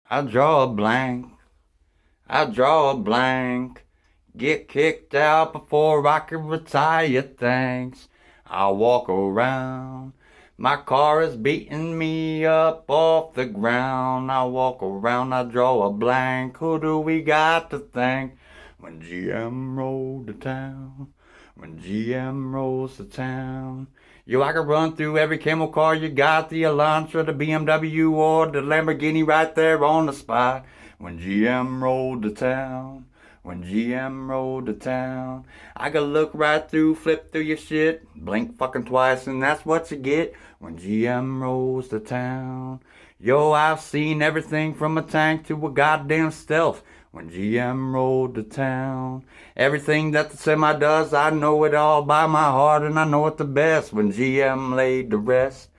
I draw a blank. I draw a blank. Get kicked out before I can retire, thanks. I walk around. My car is beating me up off the ground. I walk around, I draw a blank. Who do we got to thank? When GM rolled to town. When GM rolls to town. Yo, I can run through every camel car you got, the Elantra, the BMW, or the Lamborghini right there on the spot. When GM rolled to town. When GM rolled to town, I could look right through, flip through your shit, blink fucking twice, and that's what you get when GM rolls to town. Yo, I've seen everything from a tank to a goddamn stealth when GM rolled to town. Everything that the semi does, I know it all by my heart, and I know it the best when GM laid to rest.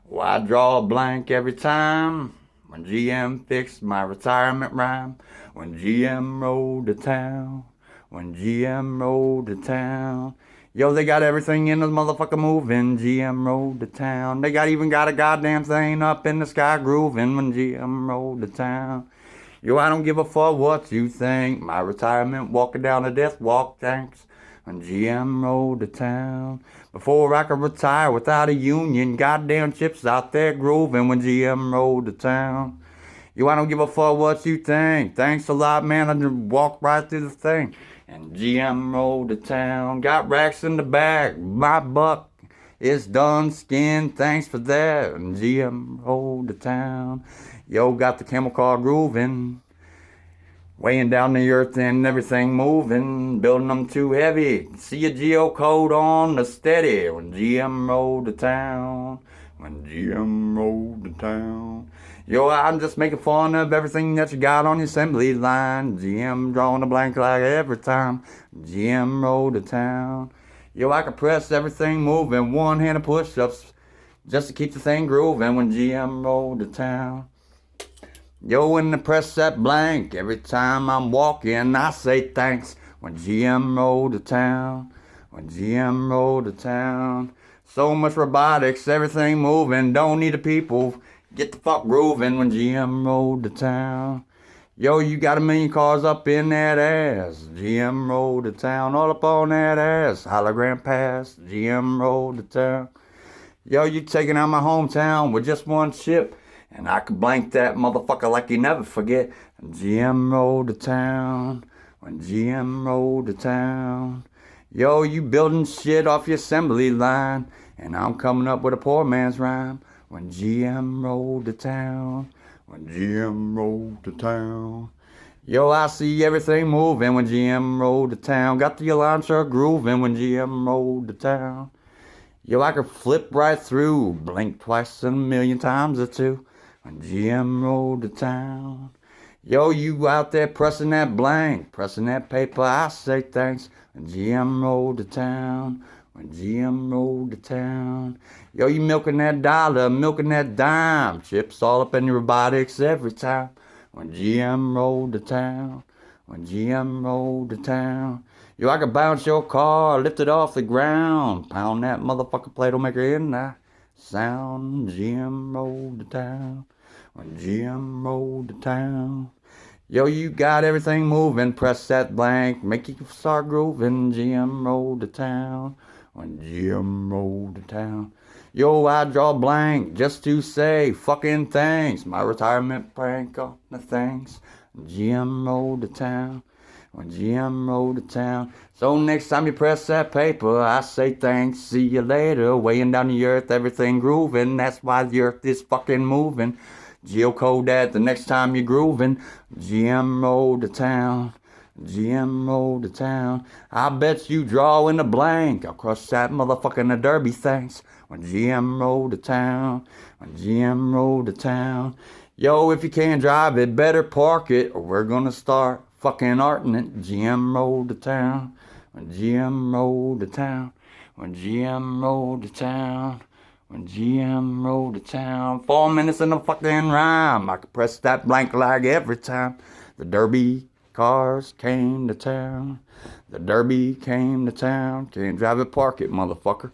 Well, I draw a blank every time when GM fixed my retirement rhyme. When GM rolled to town. When GM rolled to town. Yo, they got everything in the motherfucker moving. GM rolled to town. They even got a goddamn thing up in the sky grooving when GM rolled to town. Yo, I don't give a fuck what you think. My retirement walking down the death walk, thanks. When GM rolled to town. Before I could retire without a union, goddamn chips out there grooving when GM rolled to town. Yo, I don't give a fuck what you think. Thanks a lot, man. I just walked right through the thing. And GM rolled to town. Got racks in the bag. My buck is done skinned. Thanks for that. And GM rolled to town. Yo, got the camel car grooving. Weighing down the earth and everything moving, building them too heavy. See a geocode on the steady when GM rolled to town. When GM rolled to town. Yo, I'm just making fun of everything that you got on your assembly line. GM drawing a blank like every time. GM rolled to town. Yo, I can press everything moving, one-handed push-ups just to keep the thing grooving when GM rolled to town. Yo, when I press that blank, every time I'm walking, I say thanks. When GM rolled to town, when GM rolled to town. So much robotics, everything moving, don't need the people. Get the fuck grooving when GM rolled to town. Yo, you got a million cars up in that ass. GM rolled to town, all up on that ass. Hologram pass, GM rolled to town. Yo, you taking out my hometown with just one ship. And I could blank that motherfucker like you never forget. GM rolled to town. When GM rolled to town. Yo, you building shit off your assembly line. And I'm coming up with a poor man's rhyme. When GM rolled to town. When GM rolled to town. Yo, I see everything moving when GM rolled to town. Got the Elantra grooving when GM rolled to town. Yo, I could flip right through. Blink twice and a million times or two. When GM rolled to town. Yo, you out there pressing that blank, pressing that paper, I say thanks. When GM rolled to town. When GM rolled to town. Yo, you milking that dollar, milking that dime. Chips all up in your robotics every time. When GM rolled to town. When GM rolled to town. Yo, I could bounce your car, lift it off the ground. Pound that motherfucker Play-Doh maker in that sound. GM rolled to town. When GM rolled to town. Yo, you got everything moving. Press that blank. Make you start grooving. GM rolled to town. When GM rolled to town. Yo, I draw blank just to say fucking thanks. My retirement prank on the things. GM rolled to town. When GM rolled to town. So next time you press that paper, I say thanks, see you later. Weighing down the earth, everything grooving. That's why the earth is fucking moving. Geocode that the next time you're grooving. GM rolled to town. GM rolled to town. I bet you draw in a blank. I'll crush that motherfucker in the derby, thanks. When GM rolled to town. When GM rolled to town. Yo, if you can't drive it, better park it, or we're gonna start fucking arting it. GM rolled to town. When GM rolled to town. When GM rolled to town. When GM rolled to town. 4 minutes in the fucking rhyme. I could press that blank like every time. The derby cars came to town. The derby came to town. Can't drive it, park it, motherfucker.